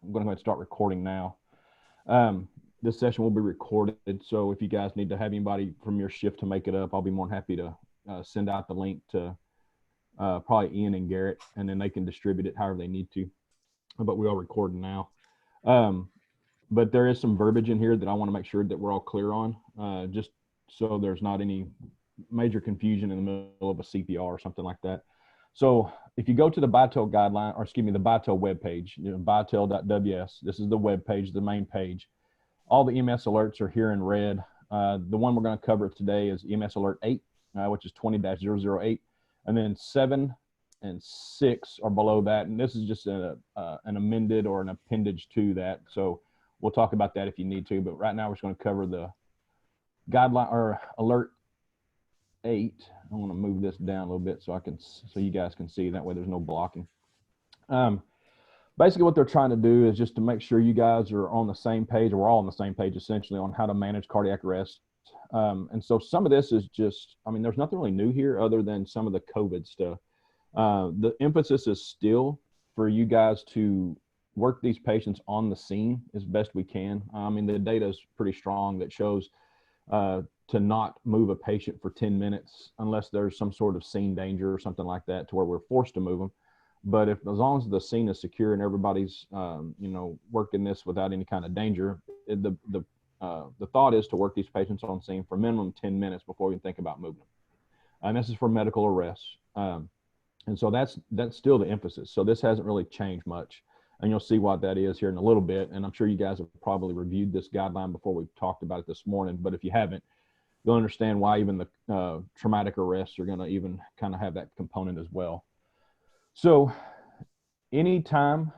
I'm going to go ahead and start recording now. This session will be recorded, so if you guys need to have anybody from your shift to make it up, I'll be more than happy to send out the link to probably Ian and Garrett, and then they can distribute it however they need to. But we are recording now. But there is some verbiage in here that I want to make sure that we're all clear on, just so there's not any major confusion in the middle of a CPR or something like that. So if you go to the BITEL guideline, or excuse me, the BITEL webpage, bitel.ws, this is the web page, the main page. All the EMS alerts are here in red. The one we're going to cover today is EMS Alert 8, which is 20-008. And then 7 and 6 are below that. And this is just an amended or an appendage to that. So we'll talk about that if you need to. But right now we're just going to cover the guideline or Alert 8. I want to move this down a little bit so you guys can see. That way there's no blocking. Basically what they're trying to do is just to make sure you guys are on the same page, or we're all on the same page essentially, on how to manage cardiac arrest. And so some of this is just, I mean, there's nothing really new here other than some of the COVID stuff. The emphasis is still for you guys to work these patients on the scene as best we can. I mean, the data is pretty strong that shows to not move a patient for 10 minutes unless there's some sort of scene danger or something like that to where we're forced to move them. But as long as the scene is secure and everybody's, working this without any kind of danger, the thought is to work these patients on scene for minimum 10 minutes before we can think about moving them. And this is for medical arrests. And so that's still the emphasis. So this hasn't really changed much. And you'll see what that is here in a little bit. And I'm sure you guys have probably reviewed this guideline before we've talked about it this morning. But if you haven't, you'll understand why even the traumatic arrests are going to even kind of have that component as well. So anytime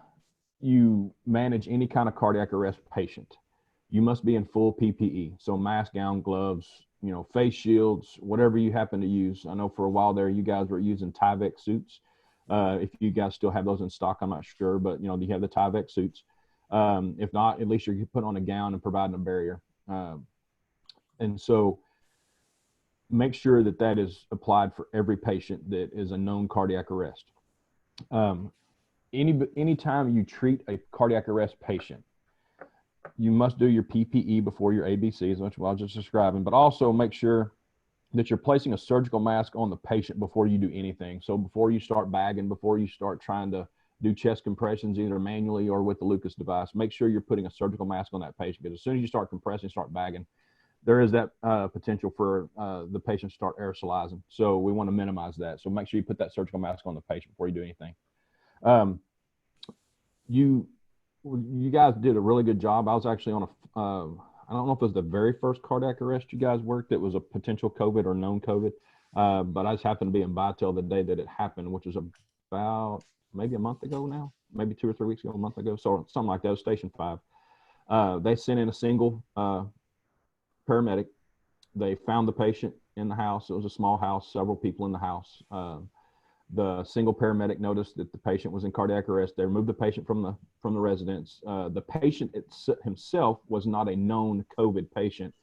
you manage any kind of cardiac arrest patient, you must be in full PPE. So mask, gown, gloves, face shields, whatever you happen to use. I know for a while there, you guys were using Tyvek suits. If you guys still have those in stock, I'm not sure, but you have the Tyvek suits. If not, at least you're putting on a gown and providing a barrier. And so make sure that is applied for every patient that is a known cardiac arrest. Anytime you treat a cardiac arrest patient, you must do your PPE before your ABCs, which I was just describing, but also make sure that you're placing a surgical mask on the patient before you do anything. So before you start bagging, before you start trying to do chest compressions, either manually or with the Lucas device, make sure you're putting a surgical mask on that patient, because as soon as you start compressing, start bagging, there is that potential for the patient to start aerosolizing. So we want to minimize that. So make sure you put that surgical mask on the patient before you do anything. You guys did a really good job. I was actually on I don't know if it was the very first cardiac arrest you guys worked that was a potential COVID or known COVID, but I just happened to be in BITEL the day that it happened, which was about maybe a month ago now, maybe 2 or 3 weeks ago, a month ago, so something like that. It was Station 5. They sent in a single paramedic. They found the patient in the house. It was a small house, several people in the house. The single paramedic noticed that the patient was in cardiac arrest. They removed the patient from the residence. The patient himself was not a known COVID patient,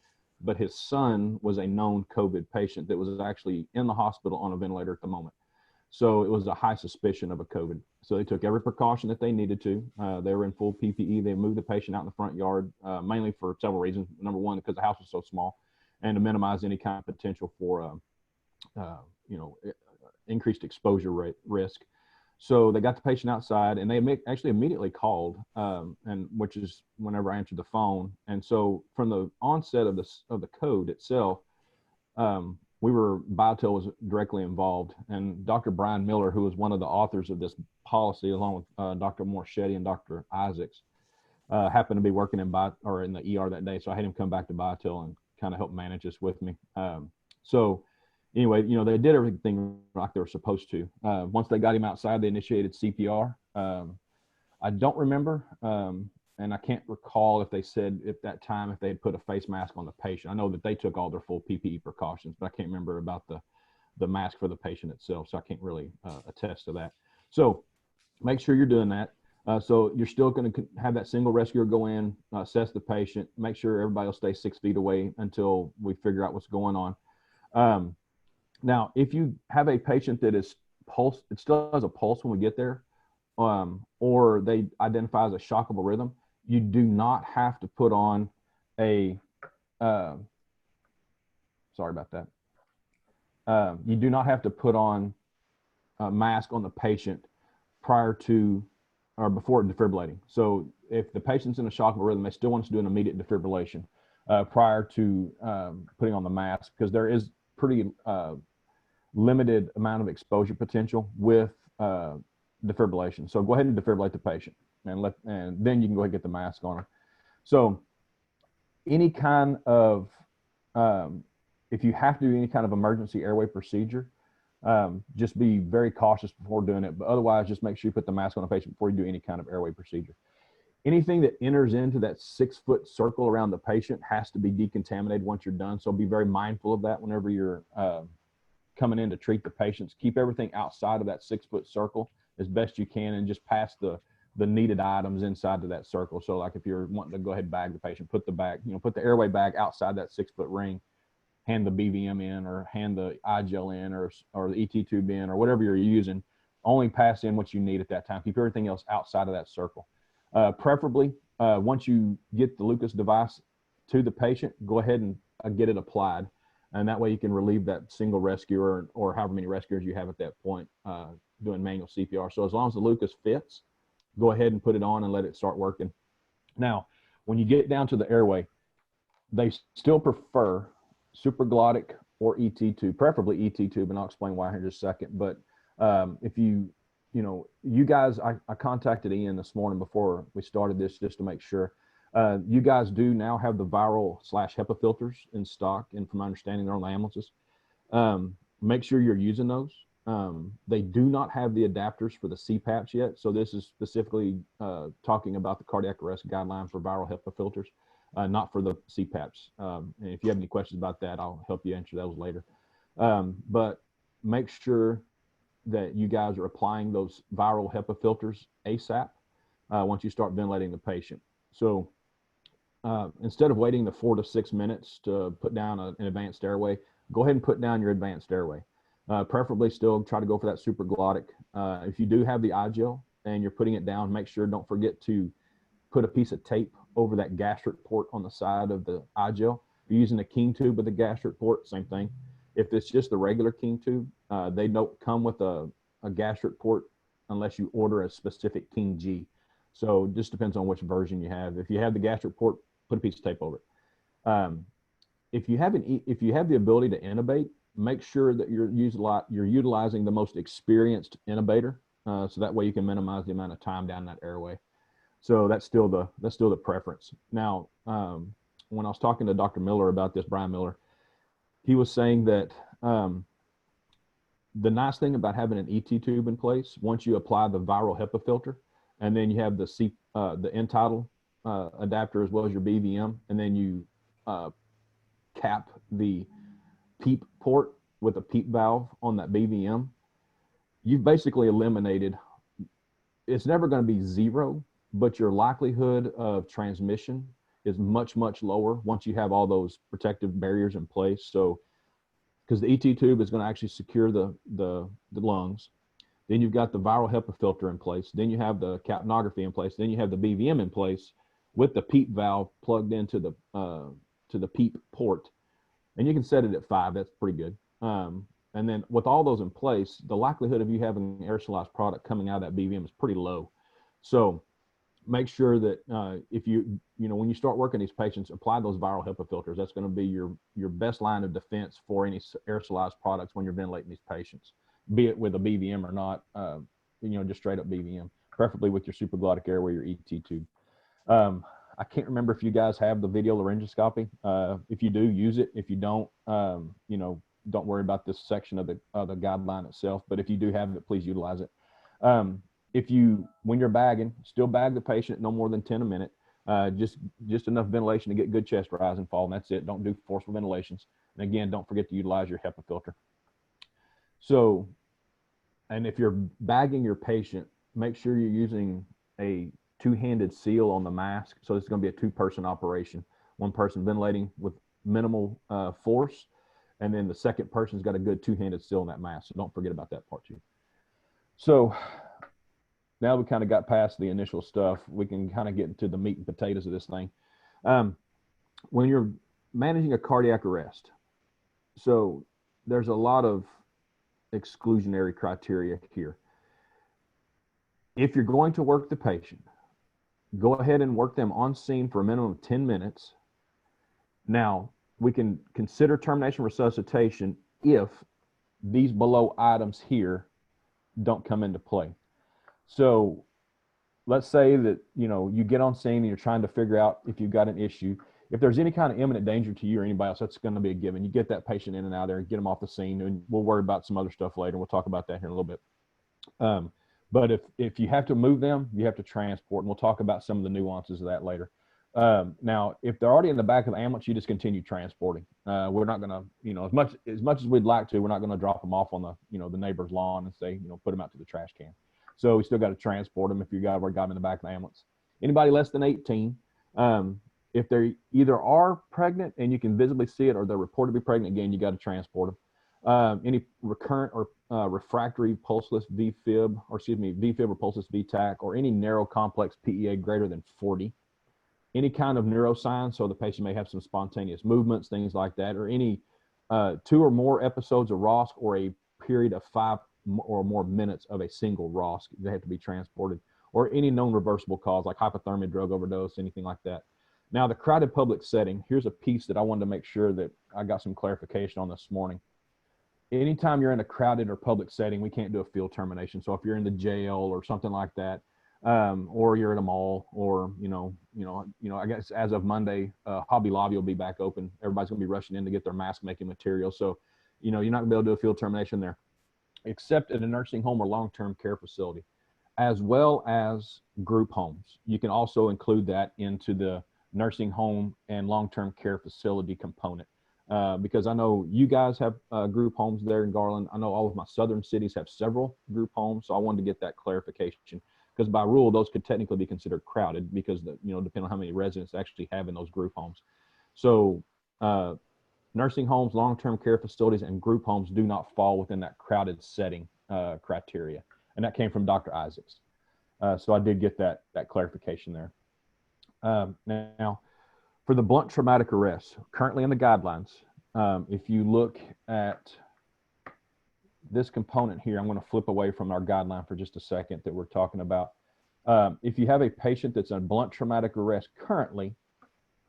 but his son was a known COVID patient that was actually in the hospital on a ventilator at the moment. So it was a high suspicion of a COVID. So they took every precaution that they needed to. They were in full PPE. They moved the patient out in the front yard, mainly for several reasons. Number one, because the house was so small, and to minimize any kind of potential for, increased exposure risk. So they got the patient outside, and they actually immediately called, and which is whenever I answered the phone. And so from the onset of the code itself, BITEL was directly involved, and Dr. Brian Miller, who was one of the authors of this policy, along with Dr. Morschetti and Dr. Isaacs, happened to be working in the ER that day. So I had him come back to BITEL and kind of help manage this with me. So anyway, they did everything like they were supposed to. Once they got him outside, they initiated CPR. I don't remember, and I can't recall if they said at that time if they had put a face mask on the patient. I know that they took all their full PPE precautions, but I can't remember about the mask for the patient itself, so I can't really attest to that. So make sure you're doing that. So you're still going to have that single rescuer go in, assess the patient, make sure everybody will stay 6 feet away until we figure out what's going on. Now, if you have a patient that is pulse, it still has a pulse when we get there, or they identify as a shockable rhythm, you do not have to put on a, sorry about that. You do not have to put on a mask on the patient prior to or before defibrillating. So if the patient's in a shockable rhythm, they still want us to do an immediate defibrillation prior to putting on the mask, because there is pretty limited amount of exposure potential with defibrillation. So go ahead and defibrillate the patient, and then you can go ahead and get the mask on them. So any kind of if you have to do any kind of emergency airway procedure, just be very cautious before doing it. But otherwise, just make sure you put the mask on a patient before you do any kind of airway procedure. Anything that enters into that 6-foot circle around the patient has to be decontaminated once you're done. So be very mindful of that whenever you're coming in to treat the patients. Keep everything outside of that 6-foot circle as best you can, and just pass the needed items inside to that circle. So like if you're wanting to go ahead and bag the patient, put the airway bag outside that 6-foot ring, hand the BVM in, or hand the iGel in, or the ET tube in, or whatever you're using. Only pass in what you need at that time. Keep everything else outside of that circle. Preferably, once you get the Lucas device to the patient, go ahead and get it applied. And that way you can relieve that single rescuer, or however many rescuers you have at that point, doing manual CPR. So as long as the Lucas fits, go ahead and put it on and let it start working. Now, when you get down to the airway, they still prefer supraglottic or ET tube, preferably ET tube, and I'll explain why here in just a second. But if you guys, I contacted Ian this morning before we started this just to make sure. You guys do now have the viral/HEPA filters in stock, and from my understanding, they're on the ambulances. Make sure you're using those. They do not have the adapters for the CPAPs yet, so this is specifically talking about the cardiac arrest guideline for viral HEPA filters, not for the CPAPs. And if you have any questions about that, I'll help you answer those later. But make sure that you guys are applying those viral HEPA filters ASAP once you start ventilating the patient. So instead of waiting the 4 to 6 minutes to put down an advanced airway, go ahead and put down your advanced airway. Preferably still try to go for that supraglottic. If you do have the iGel and you're putting it down, make sure, don't forget to put a piece of tape over that gastric port on the side of the iGel. If you're using a king tube with a gastric port, same thing. If it's just the regular king tube, they don't come with a gastric port unless you order a specific king G. So it just depends on which version you have. If you have the gastric port, put a piece of tape over it. If you have the ability to intubate, make sure that you're utilizing the most experienced intubator, so that way you can minimize the amount of time down that airway. So that's still the preference. Now, when I was talking to Dr. Miller about this, Brian Miller, he was saying that the nice thing about having an ET tube in place, once you apply the viral HEPA filter, and then you have the end-tidal adapter as well as your BVM, and then you cap the PEEP port with a PEEP valve on that BVM, you've basically eliminated, it's never going to be zero, but your likelihood of transmission is much, much lower once you have all those protective barriers in place. So, because the ET tube is going to actually secure the lungs, then you've got the viral HEPA filter in place, then you have the capnography in place, then you have the BVM in place with the PEEP valve plugged into the PEEP port, and you can set it at 5. That's pretty good. And then with all those in place, the likelihood of you having an aerosolized product coming out of that BVM is pretty low. So make sure that if when you start working these patients, apply those viral HEPA filters. That's going to be your best line of defense for any aerosolized products when you're ventilating these patients, be it with a BVM or not, just straight up BVM, preferably with your supraglottic airway, your ET tube. I can't remember if you guys have the video laryngoscopy. If you do, use it. If you don't, don't worry about this section of the guideline itself. But if you do have it, please utilize it. When you're bagging, still bag the patient no more than 10 a minute. Just enough ventilation to get good chest rise and fall, and that's it. Don't do forceful ventilations. And again, don't forget to utilize your HEPA filter. So, and if you're bagging your patient, make sure you're using a two-handed seal on the mask. So this is going to be a two-person operation. One person ventilating with minimal force, and then the second person's got a good two-handed seal on that mask. So don't forget about that part too. So now we kind of got past the initial stuff. We can kind of get into the meat and potatoes of this thing. When you're managing a cardiac arrest, so there's a lot of exclusionary criteria here. If you're going to work the patient, go ahead and work them on scene for a minimum of 10 minutes. Now, we can consider termination resuscitation if these below items here don't come into play. So let's say that, you get on scene and you're trying to figure out if you've got an issue. If there's any kind of imminent danger to you or anybody else, that's going to be a given. You get that patient in and out of there and get them off the scene, and we'll worry about some other stuff later. We'll talk about that here in a little bit. But if you have to move them, you have to transport, and we'll talk about some of the nuances of that later. Now, if they're already in the back of the ambulance, you just continue transporting. We're not going to, as much as we'd like to, we're not going to drop them off on the neighbor's lawn and say, put them out to the trash can. So we still got to transport them if you got them in the back of the ambulance. Anybody less than 18, if they either are pregnant and you can visibly see it, or they're reported to be pregnant, again, you got to transport them. Any recurrent or refractory pulseless VFib or pulseless VTAC, or any narrow complex PEA greater than 40. Any kind of neuroscience, so the patient may have some spontaneous movements, things like that, or any 2 or more episodes of ROSC, or a period of 5 or more minutes of a single ROSC, they have to be transported, or any known reversible cause like hypothermia, drug overdose, anything like that. Now, the crowded public setting, here's a piece that I wanted to make sure that I got some clarification on this morning. Anytime you're in a crowded or public setting, we can't do a field termination. So if you're in the jail or something like that, or you're at a mall, or I guess as of Monday, Hobby Lobby will be back open. Everybody's going to be rushing in to get their mask making material. So, you're not going to be able to do a field termination there, except at a nursing home or long-term care facility, as well as group homes. You can also include that into the nursing home and long-term care facility component. Because I know you guys have group homes there in Garland. I know all of my southern cities have several group homes, so I wanted to get that clarification, because by rule, those could technically be considered crowded, because depending on how many residents actually have in those group homes. So nursing homes, long-term care facilities, and group homes do not fall within that crowded setting criteria, and that came from Dr. Isaacs. So I did get that clarification there. Now, for the blunt traumatic arrest, currently in the guidelines, if you look at this component here, I'm going to flip away from our guideline for just a second that we're talking about. If you have a patient that's in blunt traumatic arrest currently,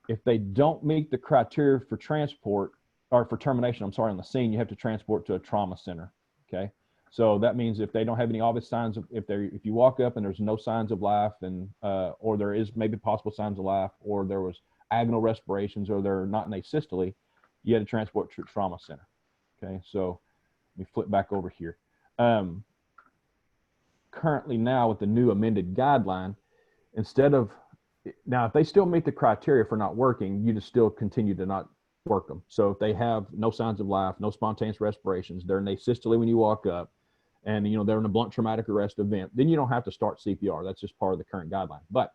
if they don't meet the criteria for transport, or for termination, on the scene, you have to transport to a trauma center. Okay. So that means if they don't have any obvious signs of, if you walk up and there's no signs of life, and or there is maybe possible signs of life, or there was agonal respirations, or they're not in asystole, you had to transport to a trauma center. Okay, so let me flip back over here. Currently now with the new amended guideline, now if they still meet the criteria for not working, you just still continue to not work them. So if they have no signs of life, no spontaneous respirations, they're in asystole when you walk up, and they're in a blunt traumatic arrest event, then you don't have to start CPR. That's just part of the current guideline. But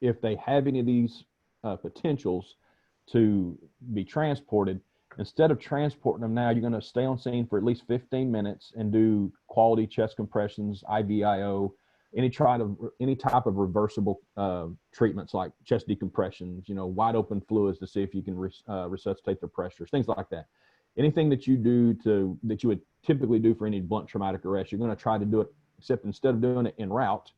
if they have any of these potentials to be transported, instead of transporting them now, you're going to stay on scene for at least 15 minutes and do quality chest compressions, IVIO, any type of reversible treatments like chest decompressions, wide open fluids to see if you can resuscitate their pressures, things like that. Anything that you do that you would typically do for any blunt traumatic arrest, you're going to try to do it, except instead of doing it en route,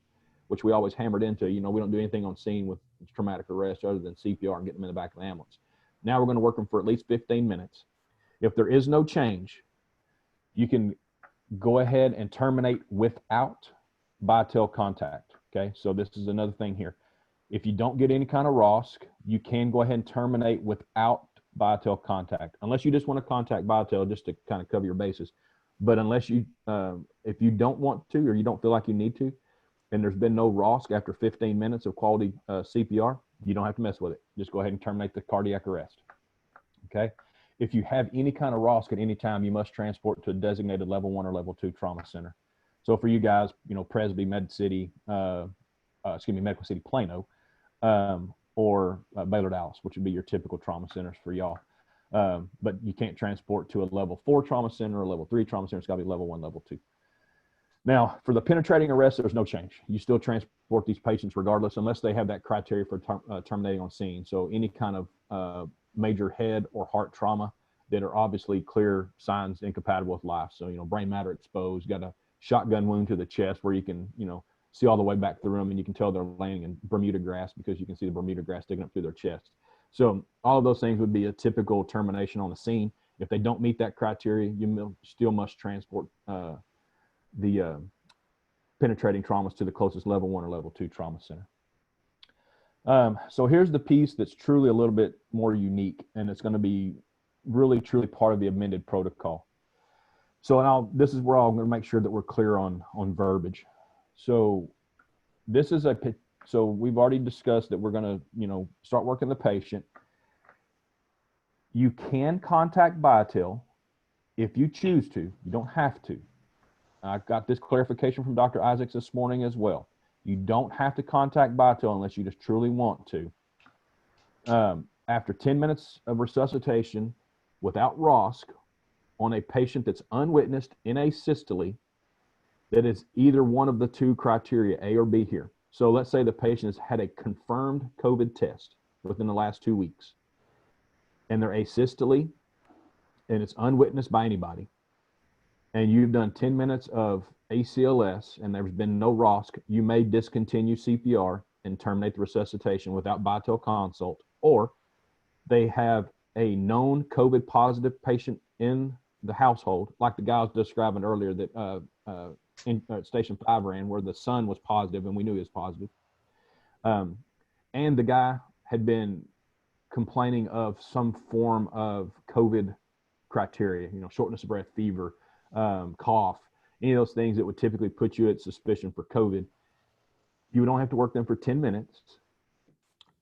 which we always hammered into, we don't do anything on scene with traumatic arrest other than CPR and get them in the back of the ambulance. Now we're going to work them for at least 15 minutes. If there is no change, you can go ahead and terminate without bi-tail contact. Okay, so this is another thing here. If you don't get any kind of ROSC, you can go ahead and terminate without bi-tail contact, unless you just want to contact bi-tail just to kind of cover your bases. But unless you, if you don't want to, or you don't feel like you need to, and there's been no ROSC after 15 minutes of quality CPR, you don't have to mess with it. Just go ahead and terminate the cardiac arrest. Okay. If you have any kind of ROSC at any time, you must transport to a designated level 1 or level 2 trauma center. So for you guys, Presby, Medical City Plano, or Baylor Dallas, which would be your typical trauma centers for y'all. But you can't transport to a level 4 trauma center or level 3 trauma center. It's got to be level 1, level 2. Now, for the penetrating arrest, there's no change. You still transport these patients regardless, unless they have that criteria for terminating on scene. So any kind of major head or heart trauma that are obviously clear signs incompatible with life. So, brain matter exposed, got a shotgun wound to the chest where you can, see all the way back through them, and you can tell they're laying in Bermuda grass because you can see the Bermuda grass sticking up through their chest. So all of those things would be a typical termination on the scene. If they don't meet that criteria, you still must transport the penetrating traumas to the closest level 1 or level 2 trauma center. So here's the piece that's truly a little bit more unique, and it's going to be really, truly part of the amended protocol. So this is where I'm going to make sure that we're clear on verbiage. So this is so we've already discussed that we're going to, start working the patient. You can contact Viatel if you choose to. You don't have to. I got this clarification from Dr. Isaacs this morning as well. You don't have to contact Viatel unless you just truly want to. After 10 minutes of resuscitation without ROSC on a patient that's unwitnessed in asystole, that is either one of the 2 criteria, A or B here. So let's say the patient has had a confirmed COVID test within the last 2 weeks, and they're asystole, and it's unwitnessed by anybody, and you've done 10 minutes of ACLS, and there's been no ROSC, you may discontinue CPR and terminate the resuscitation without Viatel consult, or they have a known COVID positive patient in the household, like the guy I was describing earlier that in Station 5 ran, where the son was positive and we knew he was positive. And the guy had been complaining of some form of COVID criteria, shortness of breath, fever, cough, any of those things that would typically put you at suspicion for COVID. You don't have to work them for 10 minutes,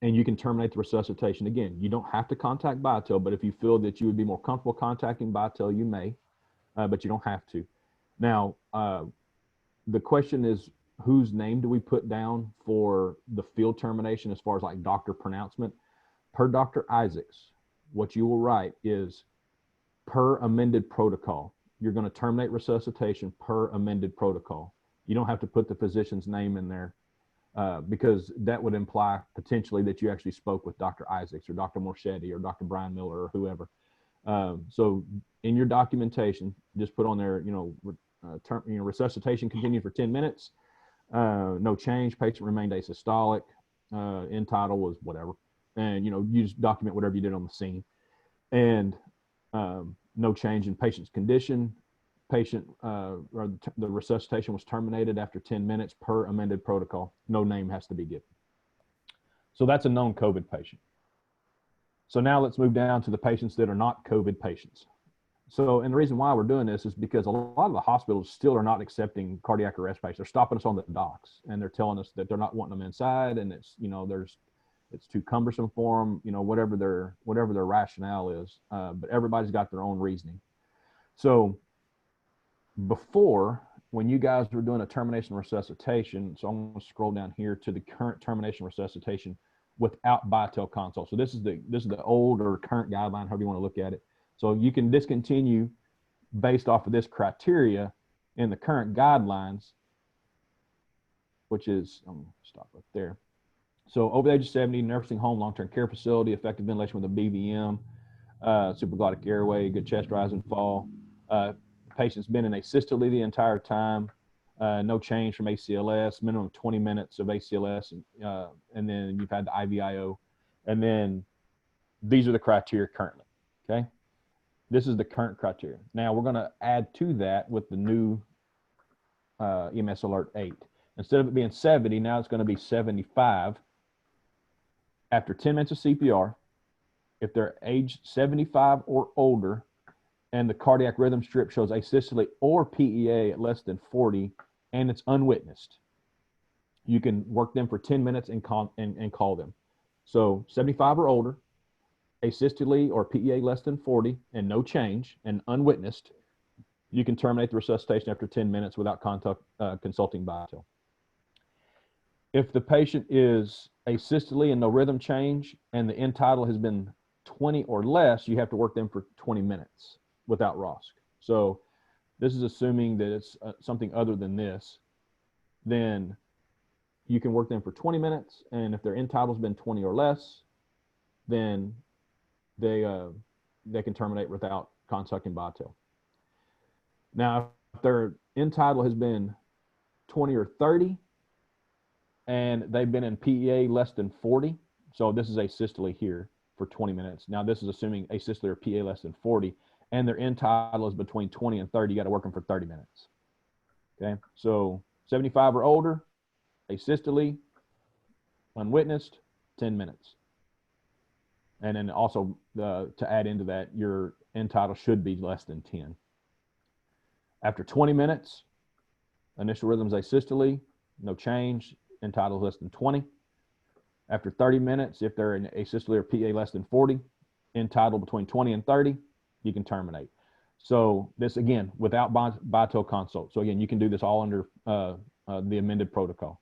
and you can terminate the resuscitation. Again, you don't have to contact Viatel, but if you feel that you would be more comfortable contacting Viatel, you may, but you don't have to. Now, the question is, whose name do we put down for the field termination as far as like doctor pronouncement? Per Dr. Isaacs, what you will write is per amended protocol. You're going to terminate resuscitation per amended protocol. You don't have to put the physician's name in there because that would imply potentially that you actually spoke with Dr. Isaacs or Dr. Morchetti or Dr. Brian Miller or whoever. So in your documentation, just put on there, resuscitation continued for 10 minutes, no change, patient remained asystolic, end title was whatever. And, you just document whatever you did on the scene. And no change in patient's condition. Patient or the resuscitation was terminated after 10 minutes per amended protocol. No name has to be given. So that's a known COVID patient. So now let's move down to the patients that are not COVID patients. So, and the reason why we're doing this is because a lot of the hospitals still are not accepting cardiac arrest patients. They're stopping us on the docks, and they're telling us that they're not wanting them inside, and it's, it's too cumbersome for them, whatever their rationale is. But everybody's got their own reasoning. So before, when you guys were doing a termination resuscitation, so I'm going to scroll down here to the current termination resuscitation without Viatel consult. So this is the old or current guideline, however you want to look at it. So you can discontinue based off of this criteria in the current guidelines, which is, I'm going to stop right there. So over the age of 70, nursing home, long-term care facility, effective ventilation with a BVM, supraglottic airway, good chest rise and fall. Patient's been in asystole the entire time, no change from ACLS, minimum 20 minutes of ACLS, and then you've had the IVIO. And then these are the criteria currently, okay? This is the current criteria. Now we're going to add to that with the new EMS Alert 8. Instead of it being 70, now it's going to be 75. After 10 minutes of CPR, if they're age 75 or older, and the cardiac rhythm strip shows asystole or PEA at less than 40, and it's unwitnessed, you can work them for 10 minutes and call them. So 75 or older, asystole or PEA less than 40, and no change, and unwitnessed, you can terminate the resuscitation after 10 minutes without consulting Viatel. If the patient is asystole and no rhythm change, and the end tidal has been 20 or less, you have to work them for 20 minutes without ROSC. So this is assuming that it's something other than this, then you can work them for 20 minutes. And if their end title's been 20 or less, then they can terminate without contacting BITEL. Now, if their end title has been 20 or 30 and they've been in PEA less than 40, so this is asystole here for 20 minutes. Now, this is assuming asystole or PEA less than 40, and their end title is between 20 and 30, you got to work them for 30 minutes. Okay, so 75 or older, asystole, unwitnessed, 10 minutes. And then also to add into that, your end title should be less than 10. After 20 minutes, initial rhythms asystole, no change, end title less than 20. After 30 minutes, if they're in asystole or PA less than 40, end title between 20 and 30, you can terminate. So this, again, without BITEL consult. So again, you can do this all under the amended protocol.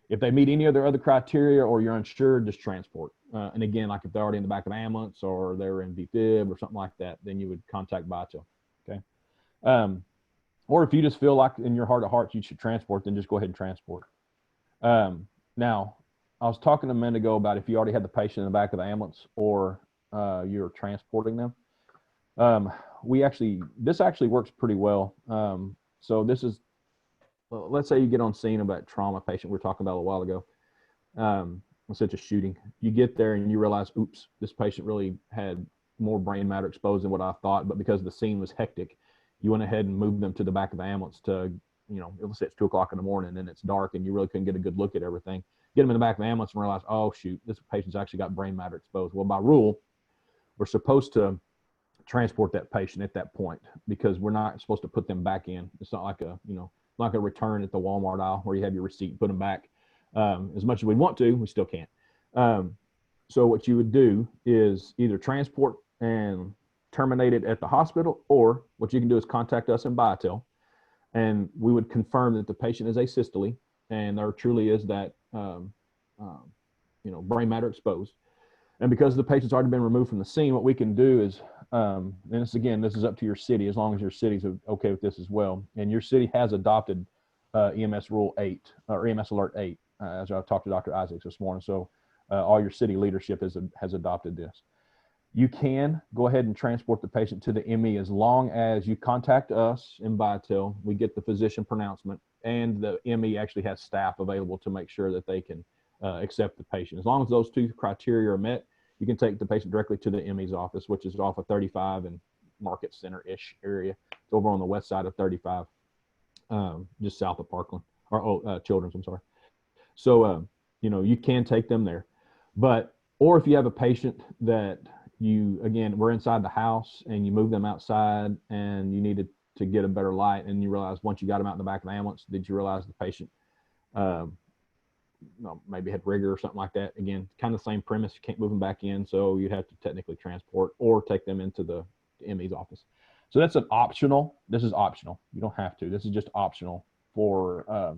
If they meet any of their other criteria or you're unsure, just transport. And again, like if they're already in the back of the ambulance or they're in VFib or something like that, then you would contact BITEL, okay? Or if you just feel like in your heart of hearts you should transport, then just go ahead and transport. Now, I was talking a minute ago about if you already had the patient in the back of the ambulance or you're transporting them. This actually works pretty well. So this is, let's say you get on scene about trauma patient we were talking about a while ago, such a shooting. You get there and you realize, oops, this patient really had more brain matter exposed than what I thought, but because the scene was hectic, you went ahead and moved them to the back of the ambulance to, let's say it's 2 o'clock in the morning and it's dark and you really couldn't get a good look at everything. Get them in the back of the ambulance and realize, oh shoot, this patient's actually got brain matter exposed. Well, by rule, we're supposed to transport that patient at that point because we're not supposed to put them back in. It's not like like a return at the Walmart aisle where you have your receipt, put them back. As much as we want to, we still can't. So what you would do is either transport and terminate it at the hospital, or what you can do is contact us in BITEL, and we would confirm that the patient is asystole and there truly is that brain matter exposed. And because the patient's already been removed from the scene, what we can do is, and this is up to your city, as long as your city's okay with this as well. And your city has adopted EMS Rule 8 or EMS Alert 8, as I've talked to Dr. Isaacs this morning. So all your city leadership has adopted this. You can go ahead and transport the patient to the ME as long as you contact us in BITEL. We get the physician pronouncement, and the ME actually has staff available to make sure that they can accept the patient. As long as those 2 criteria are met, you can take the patient directly to the ME's office, which is off of 35 and Market Center-ish area. It's over on the west side of 35, just south of Parkland, or Children's, I'm sorry. So, you can take them there. Or if you have a patient that we're inside the house and you move them outside and you needed to get a better light and you realize once you got them out in the back of the ambulance, did you realize the patient maybe had rigor or something like that? Again, kind of the same premise. You can't move them back in, so you'd have to technically transport or take them into the ME's office. So that's an optional. This is optional. You don't have to. This is just optional for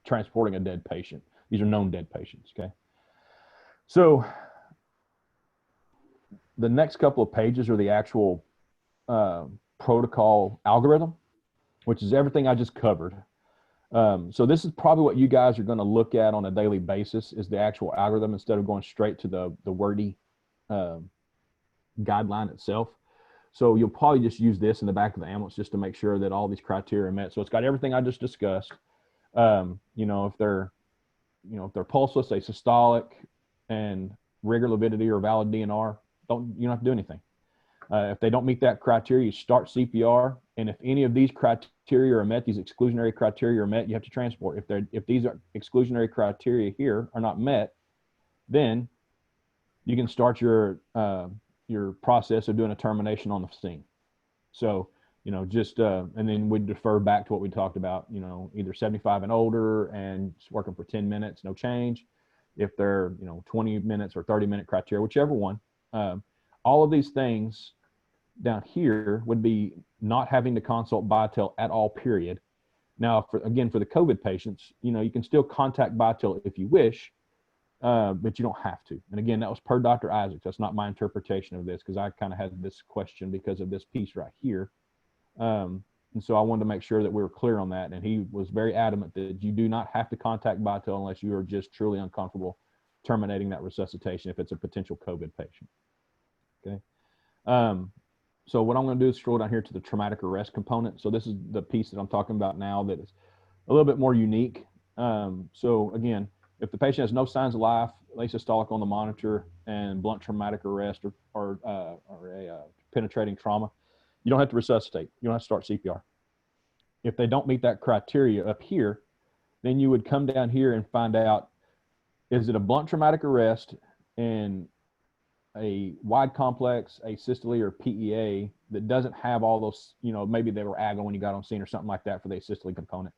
transporting a dead patient. These are known dead patients, okay? So the next couple of pages are the actual protocol algorithm, which is everything I just covered. So this is probably what you guys are going to look at on a daily basis, is the actual algorithm instead of going straight to the wordy guideline itself. So you'll probably just use this in the back of the ambulance just to make sure that all these criteria are met. So it's got everything I just discussed. If they're pulseless, asystolic, and rigor, lividity, or valid DNR, you don't have to do anything. If they don't meet that criteria, you start CPR. And if any of these criteria are met, these exclusionary criteria are met, you have to transport. If these exclusionary criteria here are not met, then you can start your process of doing a termination on the scene. So, and then we defer back to what we talked about, either 75 and older and working for 10 minutes, no change. If they're, 20 minutes or 30-minute criteria, whichever one. All of these things down here would be not having to consult BITEL at all, period. Now, for the COVID patients, you can still contact BITEL if you wish, but you don't have to. And again, that was per Dr. Isaacs. That's not my interpretation of this, because I kind of had this question because of this piece right here. And so I wanted to make sure that we were clear on that. And he was very adamant that you do not have to contact Vital unless you are just truly uncomfortable terminating that resuscitation if it's a potential COVID patient. Okay. So what I'm going to do is scroll down here to the traumatic arrest component. So this is the piece that I'm talking about now that is a little bit more unique. So again, if the patient has no signs of life, asystolic on the monitor, and blunt traumatic arrest or a penetrating trauma, you don't have to resuscitate. You don't have to start CPR. If they don't meet that criteria up here, then you would come down here and find out, is it a blunt traumatic arrest and a wide complex, asystole or PEA that doesn't have all those, maybe they were AGO when you got on scene or something like that for the asystole component.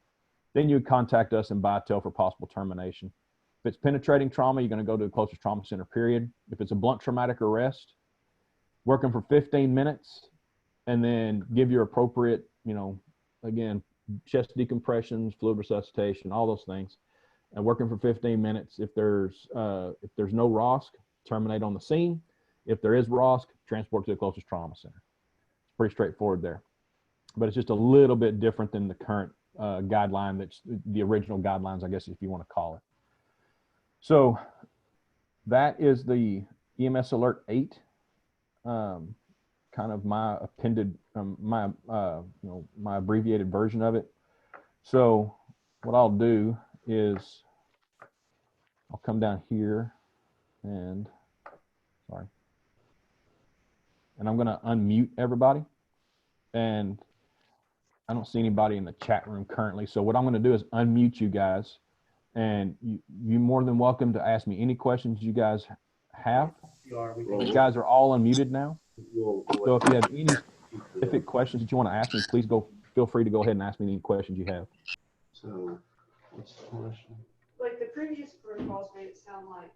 Then you would contact us and Vital for possible termination. If it's penetrating trauma, you're going to go to the closest trauma center, period. If it's a blunt traumatic arrest, working for 15 minutes and then give your appropriate, again, chest decompressions, fluid resuscitation, all those things, and working for 15 minutes. If there's no ROSC, terminate on the scene. If there is ROSC, transport to the closest trauma center. It's pretty straightforward there, but it's just a little bit different than the current guideline, that's the original guidelines, I guess, if you want to call it. So that is the EMS Alert 8, kind of my appended, my abbreviated version of it. So what I'll do is I'll come down here and, and I'm going to unmute everybody. And I don't see anybody in the chat room currently. So what I'm going to do is unmute you guys, and you're more than welcome to ask me any questions you guys have. You guys are all unmuted now. So if you have any specific questions that you want to ask me, please feel free to go ahead and ask me any questions you have. So what's the question? Like the previous protocols made it sound like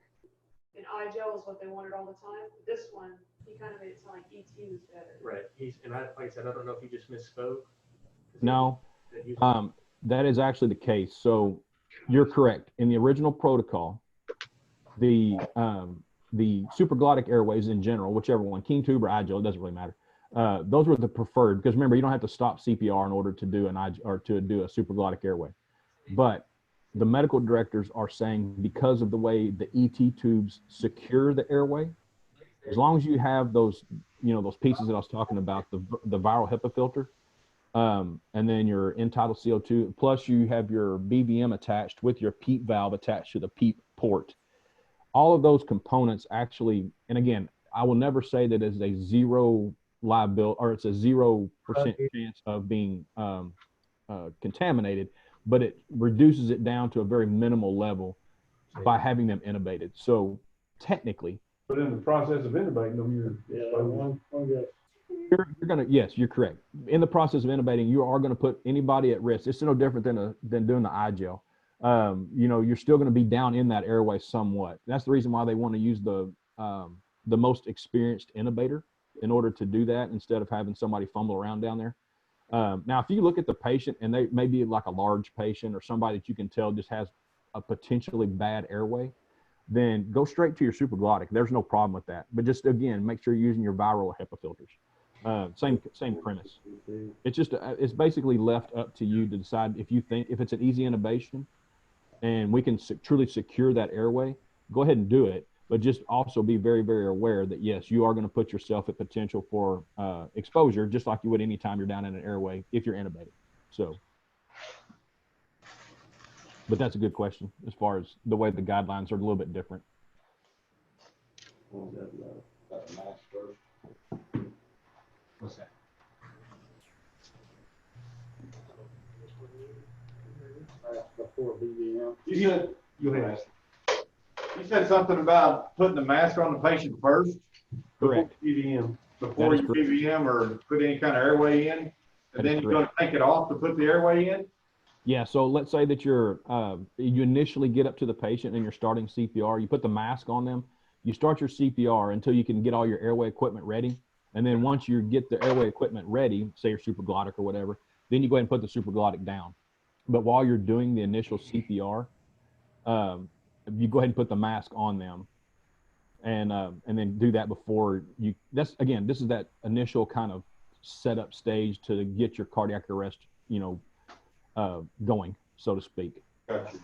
an iGel is what they wanted all the time. This one, he kind of made it sound like ET was better. Right. Like I said, I don't know if he just misspoke. No, that is actually the case. So you're correct. In the original protocol, the supraglottic airways in general, whichever one, King tube or iGel, it doesn't really matter. Those were the preferred, because remember, you don't have to stop CPR in order to do to do a supraglottic airway. But the medical directors are saying, because of the way the ET tubes secure the airway, as long as you have those, those pieces that I was talking about, the viral HEPA filter, and then your end-tidal CO2, plus you have your BVM attached with your PEEP valve attached to the PEEP port. All of those components actually, and again, I will never say that it's a zero liability or it's a 0% chance of being contaminated, but it reduces it down to a very minimal level by having them intubated. So technically, but in the process of intubating them, you're gonna, yes, you're correct. In the process of intubating, you are gonna put anybody at risk. It's no different than doing the iGel. You're still gonna be down in that airway somewhat. That's the reason why they want to use the most experienced intubator in order to do that, instead of having somebody fumble around down there. Now, if you look at the patient and they may be like a large patient or somebody that you can tell just has a potentially bad airway, then go straight to your supraglottic. There's no problem with that. But just, again, make sure you're using your viral or HEPA filters. Same premise. It's just, it's basically left up to you to decide if it's an easy intubation and we can truly secure that airway, go ahead and do it. But just also be very, very aware that, yes, you are going to put yourself at potential for exposure, just like you would anytime you're down in an airway if you're intubated. So, but that's a good question as far as the way the guidelines are a little bit different. What's that? Before BVM. You said something about putting the mask on the patient first. Correct. Before you BVM or put any kind of airway in, and then you're going to take it off to put the airway in. Yeah. So let's say that you initially get up to the patient and you're starting CPR. You put the mask on them. You start your CPR until you can get all your airway equipment ready. And then once you get the airway equipment ready, say your supraglottic or whatever, then you go ahead and put the supraglottic down. But while you're doing the initial CPR, you go ahead and put the mask on them, and then do that before you. This is that initial kind of setup stage to get your cardiac arrest, going, so to speak. Gotcha.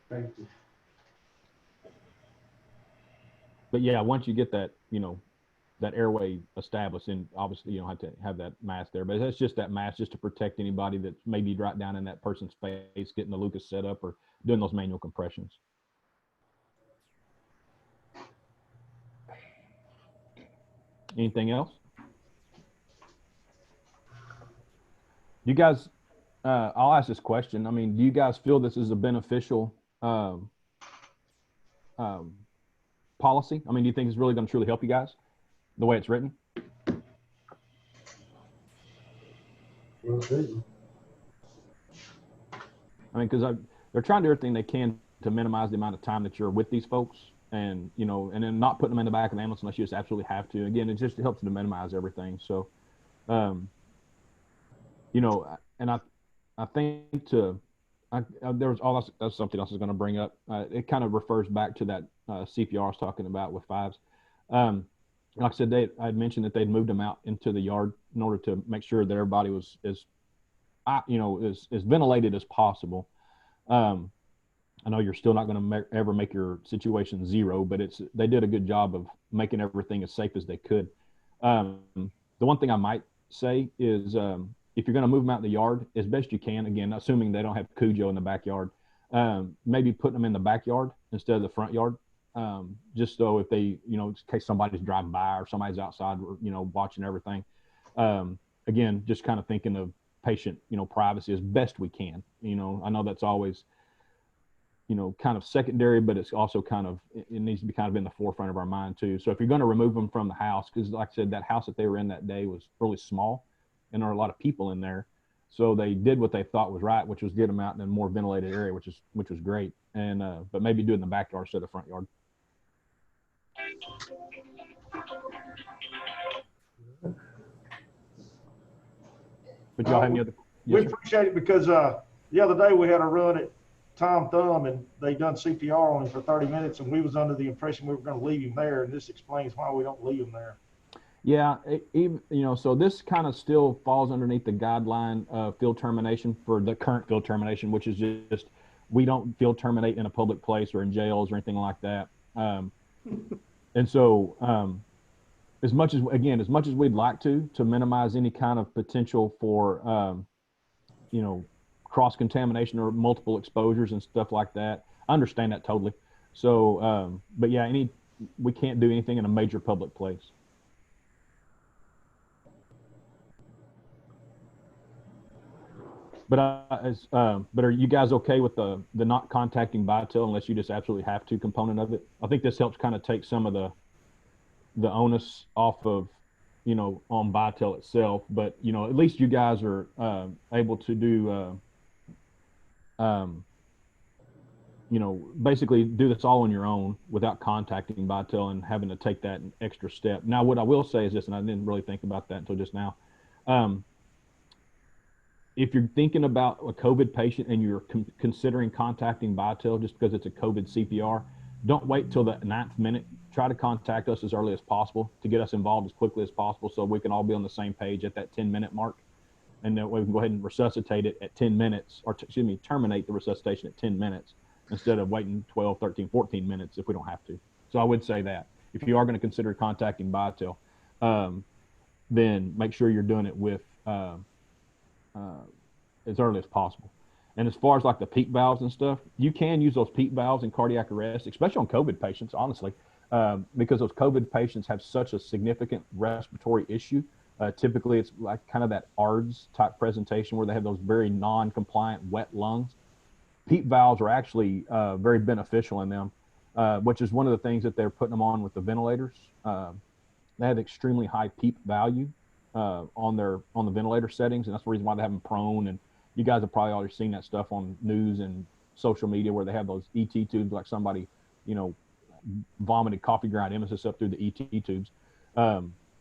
Thank you. But yeah, once you get that, that airway established, and obviously you don't have to have that mask there, but that's just that mask just to protect anybody that's maybe right down in that person's face, getting the Lucas set up or doing those manual compressions. Anything else? You guys, I'll ask this question. I mean, do you guys feel this is a beneficial policy? I mean, do you think it's really going to truly help you guys the way it's written? Will do. I mean, because they're trying to do everything they can to minimize the amount of time that you're with these folks, and and then not putting them in the back of the ambulance unless you just absolutely have to. Again, it just helps to minimize everything. So, and I think there was that's something else I was going to bring up. It kind of refers back to that CPR I was talking about with fives. Like I said, I had mentioned that they'd moved them out into the yard in order to make sure that everybody was as ventilated as possible. I know you're still not going to ever make your situation zero, but they did a good job of making everything as safe as they could. The one thing I might say is if you're going to move them out in the yard as best you can, again, assuming they don't have Cujo in the backyard, maybe putting them in the backyard instead of the front yard. Just so if they, in case somebody's driving by or somebody's outside, watching everything. Again, just kind of thinking of patient, privacy as best we can. I know that's always, kind of secondary, but it's also it needs to be kind of in the forefront of our mind too. So if you're going to remove them from the house, because like I said, that house that they were in that day was really small and there are a lot of people in there. So they did what they thought was right, which was get them out in a more ventilated area, which was great. And, but maybe do it in the backyard instead of the front yard. But y'all have any other? We Yes, sir. appreciate it because the other day we had a run at Tom Thumb and they done CPR on him for 30 minutes and we was under the impression we were going to leave him there, and this explains why we don't leave him there. Yeah, so this kind of still falls underneath the guideline of field termination for the current field termination, which is just we don't field terminate in a public place or in jails or anything like that. And so as much as we'd like to minimize any kind of potential for cross-contamination or multiple exposures and stuff like that, I understand that totally. So but yeah, we can't do anything in a major public place. But but are you guys okay with the not contacting Vital unless you just absolutely have to component of it? I think this helps kind of take some of the onus off of on Vital itself. But at least you guys are able to do basically do this all on your own without contacting Vital and having to take that extra step. Now, what I will say is this, and I didn't really think about that until just now. If you're thinking about a COVID patient and you're considering contacting Vital just because it's a COVID CPR, don't wait till the 9th minute. Try to contact us as early as possible to get us involved as quickly as possible so we can all be on the same page at that 10-minute mark. And then we can go ahead and resuscitate it at 10 minutes, or terminate the resuscitation at 10 minutes instead of waiting 12, 13, 14 minutes if we don't have to. So I would say that if you are going to consider contacting Vital, then make sure you're doing it with as early as possible. And as far as like the PEEP valves and stuff, you can use those PEEP valves in cardiac arrest, especially on COVID patients, honestly, because those COVID patients have such a significant respiratory issue. Typically, it's like kind of that ARDS type presentation where they have those very non-compliant wet lungs. PEEP valves are actually very beneficial in them, which is one of the things that they're putting them on with the ventilators. They have extremely high PEEP value on the ventilator settings, and that's the reason why they have them prone. And you guys have probably already seen that stuff on news and social media where they have those ET tubes, like somebody, vomited coffee ground emesis up through the ET tubes.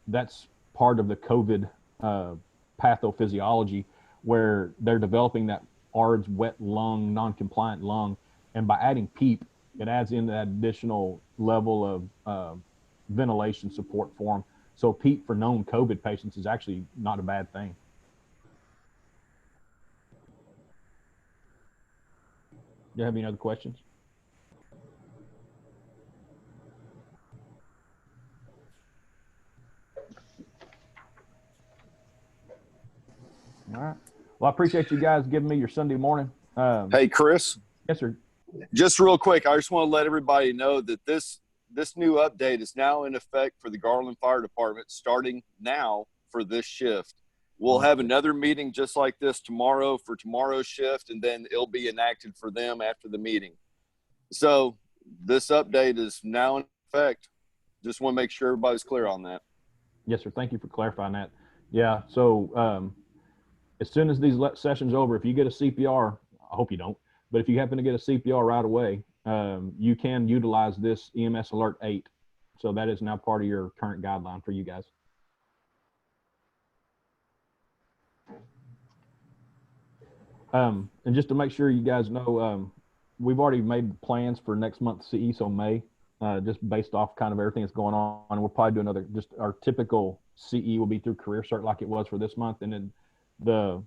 That's part of the COVID pathophysiology where they're developing that ARDS wet lung, non-compliant lung. And by adding PEEP, it adds in that additional level of ventilation support for them. So PEEP for known COVID patients is actually not a bad thing. Do you have any other questions? All right. Well, I appreciate you guys giving me your Sunday morning. Hey, Chris, Yes, sir. just real quick, I just want to let everybody know that this new update is now in effect for the Garland Fire Department starting now for this shift. We'll have another meeting just like this tomorrow for tomorrow's shift, and then it'll be enacted for them after the meeting. So this update is now in effect. Just want to make sure everybody's clear on that. Yes, sir. Thank you for clarifying that. Yeah. So as soon as these sessions over, if you get a CPR, I hope you don't, but if you happen to get a CPR right away, you can utilize this EMS Alert 8. So that is now part of your current guideline for you guys. And just to make sure you guys know, we've already made plans for next month's CE, so May, just based off kind of everything that's going on. And we'll probably do another, just our typical CE will be through Career Cert like it was for this month. And then the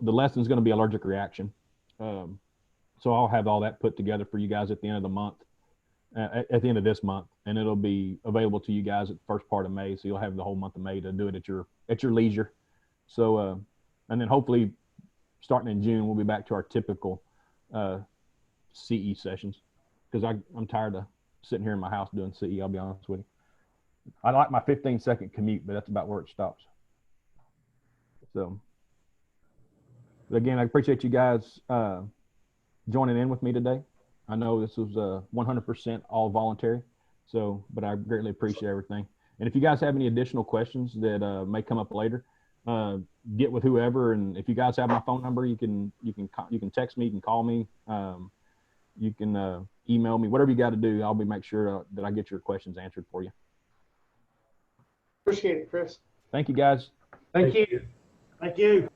lesson is going to be allergic reaction. So I'll have all that put together for you guys at the end of the month, at the end of this month, and it'll be available to you guys at the first part of May. So you'll have the whole month of May to do it at your leisure. So, and then hopefully starting in June, we'll be back to our typical CE sessions, because I'm tired of sitting here in my house doing CE. I'll be honest with you. I like my 15-second commute, but that's about where it stops. So, but again, I appreciate you guys joining in with me today. I know this was 100% all voluntary, so, but I greatly appreciate everything. And if you guys have any additional questions that may come up later, get with whoever. And if you guys have my phone number, you can text me, you can call me, you can email me, whatever you got to do. I'll make sure that I get your questions answered for you. Appreciate it, Chris. Thank you, guys. Thank you. Thank you.